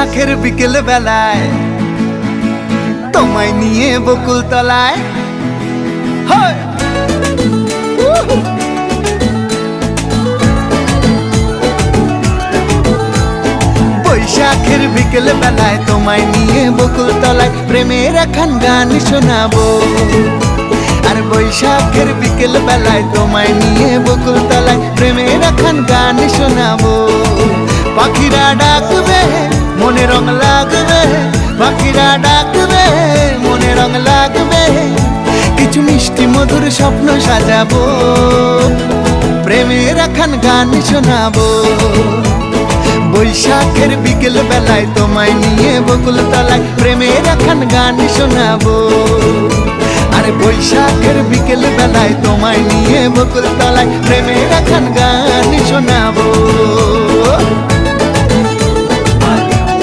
বৈশাখের বিকেল বেলায় তোমায় নিয়ে বকুল তলায় বৈশাখের বিকেল বেলায় তোমায় নিয়ে বকুল তলায় প্রেমের এখন গান শোনাবো। আর বৈশাখের বিকেল বেলায় তোমায় নিয়ে বকুল তলায় প্রেমের এখন গান শোনাবো। পাখিরা ডাকবে মনে রং লাগবে, পাখিরা ডাকবে মনে রং লাগবে, কিছু মিষ্টি মধুর স্বপ্ন সাজাবো, প্রেমের এখন গান শোনাবো। বৈশাখের বিকেল বেলায় তোমায় নিয়ে বকুল তলায় প্রেমের এখন গান শোনাবো। আর বৈশাখের বিকেল বেলায় তোমায় নিয়ে বকুল তলায় প্রেমের এখন গান শোনাবো।